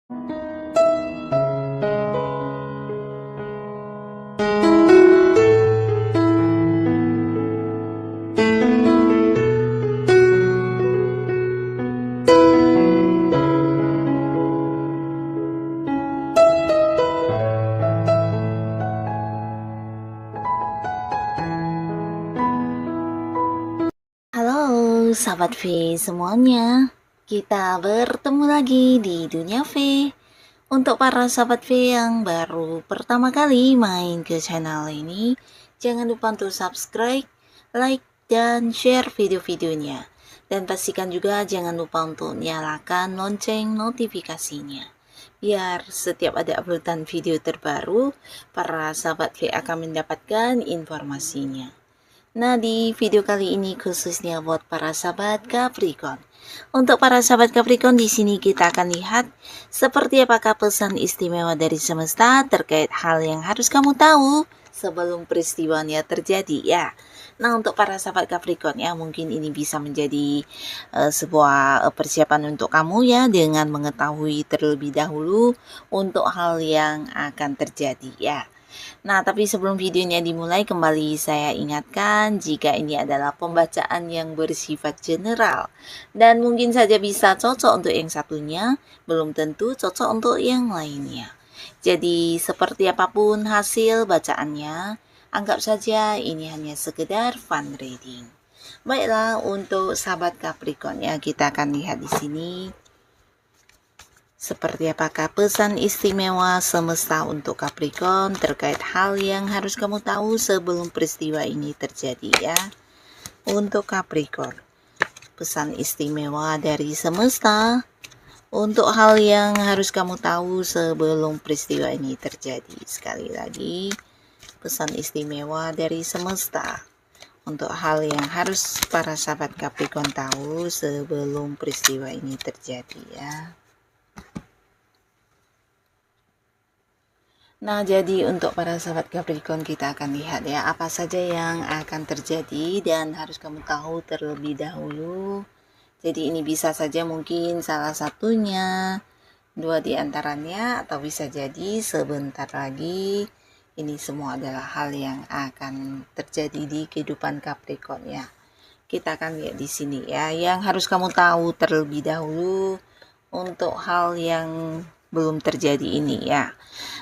Halo sahabat V semuanya, kita bertemu lagi di Dunia V. Untuk para sahabat V yang baru pertama kali main ke channel ini, jangan lupa untuk subscribe, like, dan share video-videonya. Dan pastikan juga jangan lupa untuk nyalakan lonceng notifikasinya. Biar setiap ada uploadan video terbaru, para sahabat V akan mendapatkan informasinya. Nah, di video kali ini khususnya buat para sahabat Capricorn. Untuk para sahabat Capricorn, di sini kita akan lihat seperti apakah pesan istimewa dari semesta terkait hal yang harus kamu tahu sebelum peristiwanya terjadi ya. Nah, untuk para sahabat Capricorn ya, mungkin ini bisa menjadi sebuah persiapan untuk kamu ya, dengan mengetahui terlebih dahulu untuk hal yang akan terjadi ya. Nah, tapi sebelum videonya dimulai, kembali saya ingatkan jika ini adalah pembacaan yang bersifat general dan mungkin saja bisa cocok untuk yang satunya, belum tentu cocok untuk yang lainnya. Jadi, seperti apapun hasil bacaannya, anggap saja ini hanya sekedar fun reading. Baiklah, untuk sahabat Capricorn ya, kita akan lihat di sini seperti apakah pesan istimewa semesta untuk Capricorn terkait hal yang harus kamu tahu sebelum peristiwa ini terjadi ya. Untuk Capricorn, pesan istimewa dari semesta untuk hal yang harus kamu tahu sebelum peristiwa ini terjadi. Sekali lagi, pesan istimewa dari semesta untuk hal yang harus para sahabat Capricorn tahu sebelum peristiwa ini terjadi ya. Nah, jadi untuk para sahabat Capricorn, kita akan lihat ya apa saja yang akan terjadi dan harus kamu tahu terlebih dahulu. Jadi ini bisa saja mungkin salah satunya, dua di antaranya, atau bisa jadi sebentar lagi. Ini semua adalah hal yang akan terjadi di kehidupan Capricorn ya. Kita akan lihat di sini ya, yang harus kamu tahu terlebih dahulu untuk hal yang belum terjadi ini ya.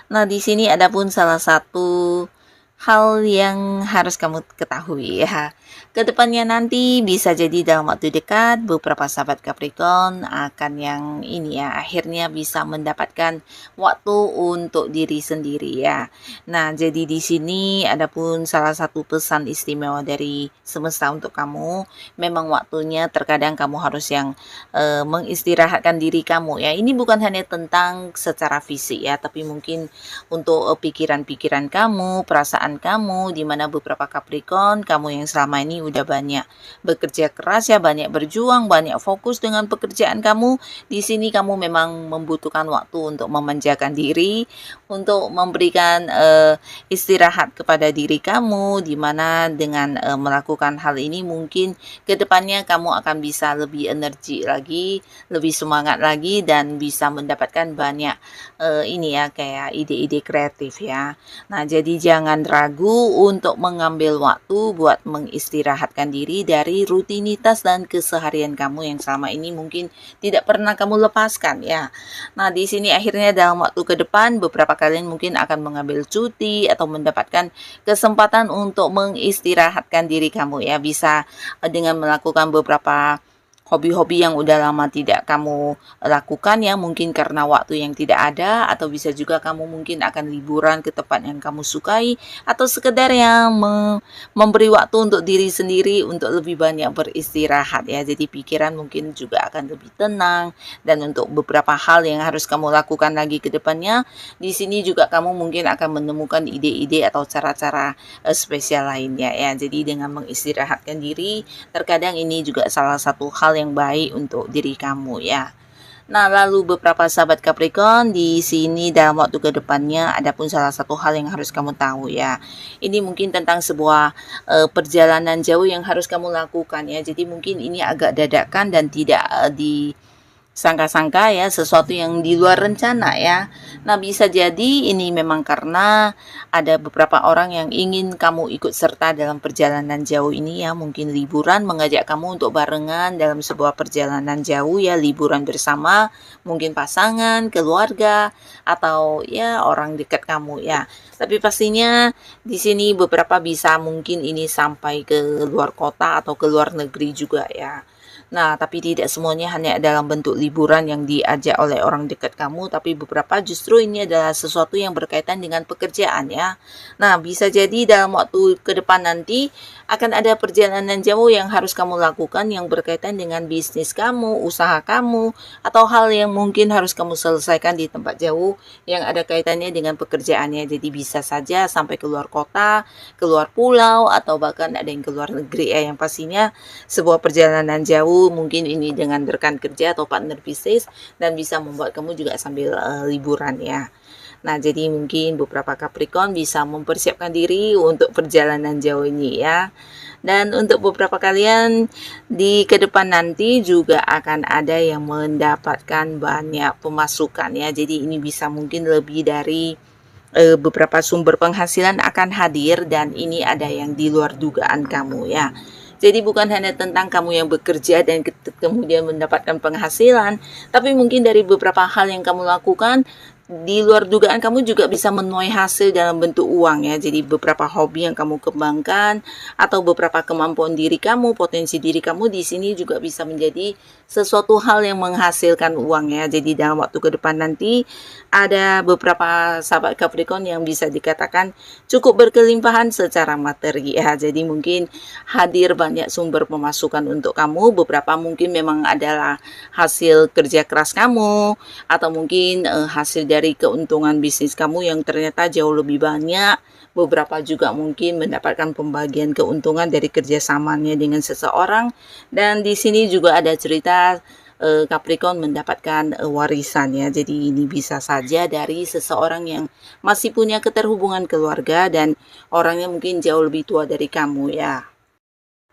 Nah, di sini ada pun salah satu hal yang harus kamu ketahui ya. Kedepannya nanti bisa jadi dalam waktu dekat beberapa sahabat Capricorn akan yang ini ya, akhirnya bisa mendapatkan waktu untuk diri sendiri ya. Nah, jadi di sini ada pun salah satu pesan istimewa dari semesta untuk kamu. Memang waktunya terkadang kamu harus yang mengistirahatkan diri kamu ya. Ini bukan hanya tentang secara fisik ya, tapi mungkin untuk pikiran-pikiran kamu, perasaan kamu, di mana beberapa Capricorn, kamu yang selama ini udah banyak bekerja keras ya, banyak berjuang, banyak fokus dengan pekerjaan kamu. Di sini kamu memang membutuhkan waktu untuk memanjakan diri, untuk memberikan istirahat kepada diri kamu, di mana dengan melakukan hal ini mungkin kedepannya kamu akan bisa lebih energi lagi, lebih semangat lagi, dan bisa mendapatkan banyak ini ya, kayak ide-ide kreatif ya. Nah, jadi jangan ragu untuk mengambil waktu buat mengistirahatkan diri dari rutinitas dan keseharian kamu yang selama ini mungkin tidak pernah kamu lepaskan ya. Nah, di sini akhirnya dalam waktu ke depan beberapa kalian mungkin akan mengambil cuti atau mendapatkan kesempatan untuk mengistirahatkan diri kamu ya. Bisa dengan melakukan beberapa hobi-hobi yang udah lama tidak kamu lakukan ya, mungkin karena waktu yang tidak ada, atau bisa juga kamu mungkin akan liburan ke tempat yang kamu sukai, atau sekedar yang memberi waktu untuk diri sendiri untuk lebih banyak beristirahat ya. Jadi pikiran mungkin juga akan lebih tenang, dan untuk beberapa hal yang harus kamu lakukan lagi ke depannya, di sini juga kamu mungkin akan menemukan ide-ide atau cara-cara spesial lainnya ya. Jadi dengan mengistirahatkan diri, terkadang ini juga salah satu hal yang baik untuk diri kamu ya. Nah, lalu beberapa sahabat Capricorn, di sini dalam waktu ke depannya ada pun salah satu hal yang harus kamu tahu ya. Ini mungkin tentang sebuah perjalanan jauh yang harus kamu lakukan ya. Jadi mungkin ini agak dadakan dan tidak sangka-sangka ya, sesuatu yang di luar rencana ya. Nah, bisa jadi ini memang karena ada beberapa orang yang ingin kamu ikut serta dalam perjalanan jauh ini ya, mungkin liburan mengajak kamu untuk barengan dalam sebuah perjalanan jauh ya, liburan bersama, mungkin pasangan, keluarga, atau ya orang dekat kamu ya. Tapi pastinya di sini beberapa bisa mungkin ini sampai ke luar kota atau ke luar negeri juga ya. Nah, tapi tidak semuanya hanya dalam bentuk liburan yang diajak oleh orang dekat kamu, tapi beberapa justru ini adalah sesuatu yang berkaitan dengan pekerjaan ya. Nah, bisa jadi dalam waktu ke depan nanti akan ada perjalanan jauh yang harus kamu lakukan yang berkaitan dengan bisnis kamu, usaha kamu, atau hal yang mungkin harus kamu selesaikan di tempat jauh yang ada kaitannya dengan pekerjaannya. Jadi bisa saja sampai keluar kota, keluar pulau, atau bahkan ada yang keluar negeri ya. Yang pastinya sebuah perjalanan jauh mungkin ini dengan rekan kerja atau partner bisnis dan bisa membuat kamu juga sambil liburan ya. Nah, jadi mungkin beberapa Capricorn bisa mempersiapkan diri untuk perjalanan jauh ini ya. Dan untuk beberapa kalian di ke depan nanti juga akan ada yang mendapatkan banyak pemasukan ya. Jadi ini bisa mungkin lebih dari beberapa sumber penghasilan akan hadir dan ini ada yang di luar dugaan kamu ya. Jadi bukan hanya tentang kamu yang bekerja dan kemudian mendapatkan penghasilan, tapi mungkin dari beberapa hal yang kamu lakukan di luar dugaan kamu juga bisa menuai hasil dalam bentuk uang ya. Jadi beberapa hobi yang kamu kembangkan atau beberapa kemampuan diri kamu, potensi diri kamu di sini juga bisa menjadi sesuatu hal yang menghasilkan uang ya. Jadi dalam waktu ke depan nanti ada beberapa sahabat Capricorn yang bisa dikatakan cukup berkelimpahan secara materi ya. Jadi mungkin hadir banyak sumber pemasukan untuk kamu. Beberapa mungkin memang adalah hasil kerja keras kamu atau mungkin hasil dari keuntungan bisnis kamu yang ternyata jauh lebih banyak. Beberapa juga mungkin mendapatkan pembagian keuntungan dari kerjasamanya dengan seseorang. Dan di sini juga ada cerita Capricorn mendapatkan warisan ya. Jadi ini bisa saja dari seseorang yang masih punya keterhubungan keluarga dan orangnya mungkin jauh lebih tua dari kamu ya.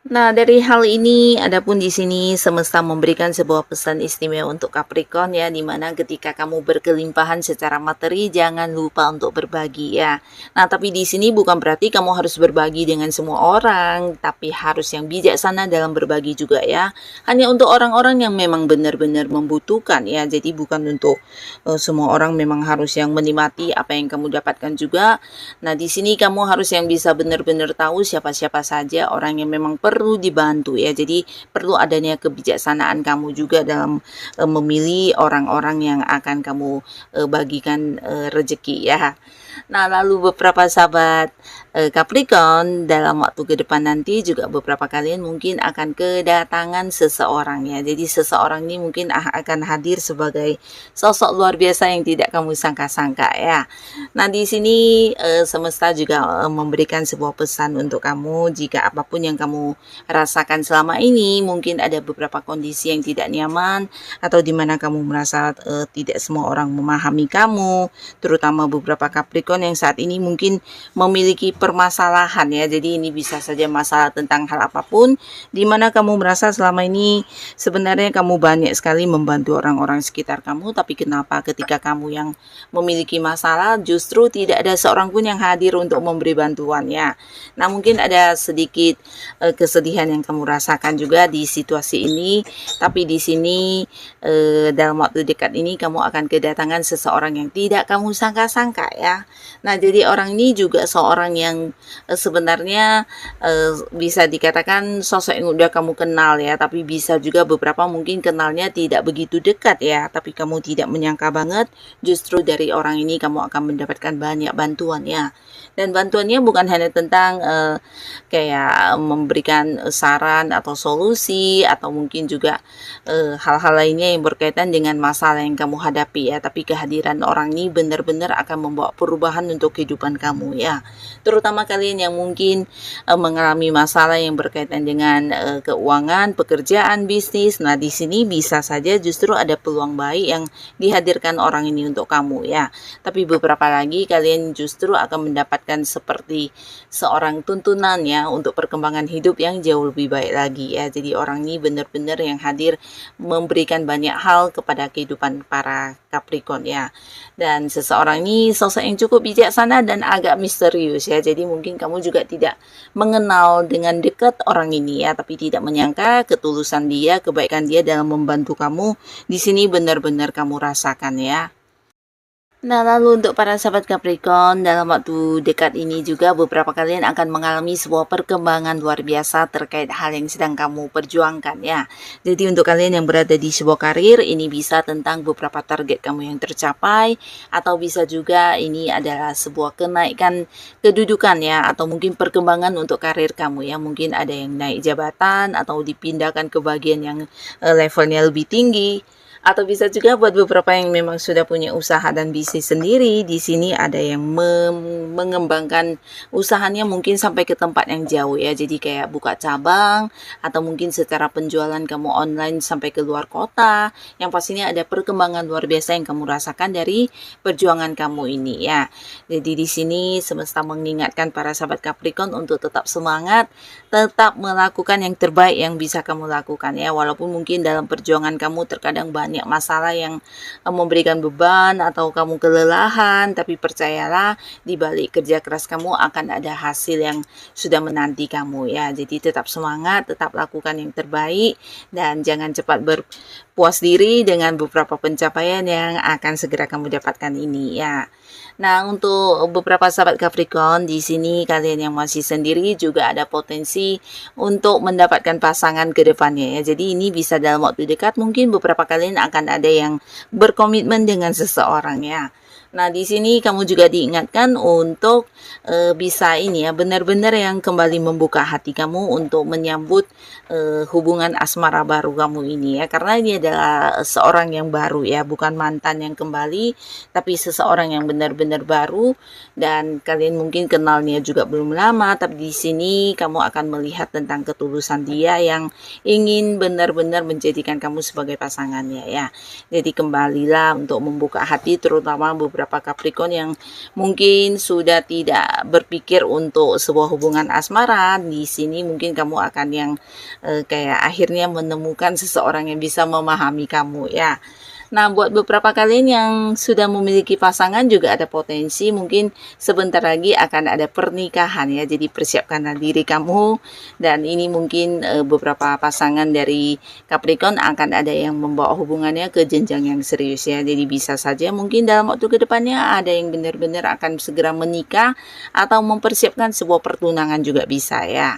Nah, dari hal ini, adapun di sini semesta memberikan sebuah pesan istimewa untuk Capricorn ya, dimana ketika kamu berkelimpahan secara materi, jangan lupa untuk berbagi ya. Nah, tapi di sini bukan berarti kamu harus berbagi dengan semua orang, tapi harus yang bijaksana dalam berbagi juga ya. Hanya untuk orang-orang yang memang benar-benar membutuhkan ya, jadi bukan untuk semua orang memang harus yang menikmati apa yang kamu dapatkan juga. Nah, di sini kamu harus yang bisa benar-benar tahu siapa-siapa saja orang yang memang perlu dibantu ya. Jadi perlu adanya kebijaksanaan kamu juga dalam memilih orang-orang yang akan kamu bagikan rezeki ya. Nah, lalu beberapa sahabat Capricorn dalam waktu ke depan nanti juga beberapa kalian mungkin akan kedatangan seseorang ya. Jadi seseorang ini mungkin akan hadir sebagai sosok luar biasa yang tidak kamu sangka-sangka ya. Nah, di sini semesta juga memberikan sebuah pesan untuk kamu jika apapun yang kamu rasakan selama ini mungkin ada beberapa kondisi yang tidak nyaman atau di mana kamu merasa tidak semua orang memahami kamu, terutama beberapa Capricorn yang saat ini mungkin memiliki permasalahan ya. Jadi ini bisa saja masalah tentang hal apapun di mana kamu merasa selama ini sebenarnya kamu banyak sekali membantu orang-orang sekitar kamu, tapi kenapa ketika kamu yang memiliki masalah justru tidak ada seorang pun yang hadir untuk memberi bantuan ya. Nah, mungkin ada sedikit kesedihan yang kamu rasakan juga di situasi ini, tapi di sini dalam waktu dekat ini kamu akan kedatangan seseorang yang tidak kamu sangka-sangka ya. Nah, jadi orang ini juga seorang yang sebenarnya bisa dikatakan sosok yang udah kamu kenal ya, tapi bisa juga beberapa mungkin kenalnya tidak begitu dekat ya, tapi kamu tidak menyangka banget justru dari orang ini kamu akan mendapatkan banyak bantuan ya. Dan bantuannya bukan hanya tentang kayak memberikan saran atau solusi atau mungkin juga hal-hal lainnya yang berkaitan dengan masalah yang kamu hadapi ya, tapi kehadiran orang ini benar-benar akan membawa perubahan perubahan untuk kehidupan kamu ya. Terutama kalian yang mungkin mengalami masalah yang berkaitan dengan keuangan, pekerjaan, bisnis. Nah, di sini bisa saja justru ada peluang baik yang dihadirkan orang ini untuk kamu ya. Tapi beberapa lagi kalian justru akan mendapatkan seperti seorang tuntunan ya untuk perkembangan hidup yang jauh lebih baik lagi ya. Jadi orang ini benar-benar yang hadir memberikan banyak hal kepada kehidupan para Capricorn ya. Dan seseorang ini sosok yang cukup bijaksana dan agak misterius ya. Jadi mungkin kamu juga tidak mengenal dengan dekat orang ini ya, tapi tidak menyangka ketulusan dia, kebaikan dia dalam membantu kamu di sini benar-benar kamu rasakan ya. Nah, lalu untuk para sahabat Capricorn, dalam waktu dekat ini juga beberapa kalian akan mengalami sebuah perkembangan luar biasa terkait hal yang sedang kamu perjuangkan ya. Jadi untuk kalian yang berada di sebuah karir, ini bisa tentang beberapa target kamu yang tercapai, atau bisa juga ini adalah sebuah kenaikan kedudukan ya, atau mungkin perkembangan untuk karir kamu ya. Mungkin ada yang naik jabatan atau dipindahkan ke bagian yang levelnya lebih tinggi. Atau bisa juga buat beberapa yang memang sudah punya usaha dan bisnis sendiri, di sini ada yang mengembangkan usahanya mungkin sampai ke tempat yang jauh ya. Jadi kayak buka cabang atau mungkin secara penjualan kamu online sampai ke luar kota. Yang pastinya ada perkembangan luar biasa yang kamu rasakan dari perjuangan kamu ini ya. Jadi di sini semesta mengingatkan para sahabat Capricorn untuk tetap semangat, tetap melakukan yang terbaik yang bisa kamu lakukan ya. Walaupun mungkin dalam perjuangan kamu terkadang banyak masalah yang memberikan beban atau kamu kelelahan, tapi percayalah di balik kerja keras kamu akan ada hasil yang sudah menanti kamu ya. Jadi tetap semangat, tetap lakukan yang terbaik dan jangan cepat berpuas diri dengan beberapa pencapaian yang akan segera kamu dapatkan ini ya. Nah, untuk beberapa sahabat Capricorn di sini kalian yang masih sendiri juga ada potensi untuk mendapatkan pasangan ke depannya ya. Jadi ini bisa dalam waktu dekat, mungkin beberapa kalian akan ada yang berkomitmen dengan seseorang ya. Nah, di sini kamu juga diingatkan untuk bisa ini ya, benar-benar yang kembali membuka hati kamu untuk menyambut hubungan asmara baru kamu ini ya. Karena ini adalah seorang yang baru ya, bukan mantan yang kembali, tapi seseorang yang benar-benar baru dan kalian mungkin kenalnya juga belum lama, tapi di sini kamu akan melihat tentang ketulusan dia yang ingin benar-benar menjadikan kamu sebagai pasangannya ya. Jadi kembalilah untuk membuka hati, terutama beberapa Capricorn yang mungkin sudah tidak berpikir untuk sebuah hubungan asmara. Di sini mungkin kamu akan yang kayak akhirnya menemukan seseorang yang bisa memahami kamu ya. Nah, buat beberapa kalian yang sudah memiliki pasangan juga ada potensi mungkin sebentar lagi akan ada pernikahan ya. Jadi persiapkanlah diri kamu, dan ini mungkin beberapa pasangan dari Capricorn akan ada yang membawa hubungannya ke jenjang yang serius ya. Jadi bisa saja mungkin dalam waktu kedepannya ada yang benar-benar akan segera menikah atau mempersiapkan sebuah pertunangan juga bisa ya.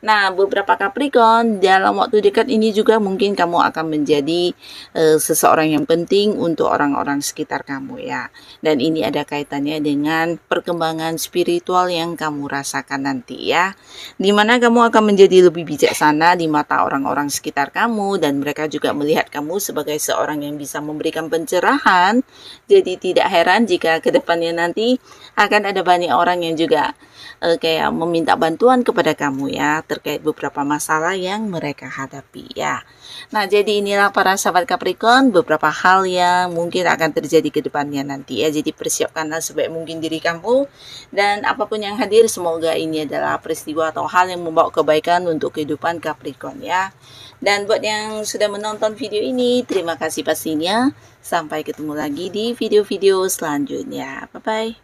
Nah, beberapa Capricorn dalam waktu dekat ini juga mungkin kamu akan menjadi seseorang yang penting untuk orang-orang sekitar kamu ya. Dan ini ada kaitannya dengan perkembangan spiritual yang kamu rasakan nanti ya. Dimana kamu akan menjadi lebih bijaksana di mata orang-orang sekitar kamu, dan mereka juga melihat kamu sebagai seorang yang bisa memberikan pencerahan. Jadi tidak heran jika kedepannya nanti akan ada banyak orang yang juga kayak meminta bantuan kepada kamu ya terkait beberapa masalah yang mereka hadapi ya. Nah, jadi inilah para sahabat Capricorn beberapa hal yang mungkin akan terjadi ke depannya nanti ya. Jadi persiapkanlah sebaik mungkin diri kamu, dan apapun yang hadir semoga ini adalah peristiwa atau hal yang membawa kebaikan untuk kehidupan Capricorn ya. Dan buat yang sudah menonton video ini, terima kasih pastinya. Sampai ketemu lagi di video-video selanjutnya. Bye bye.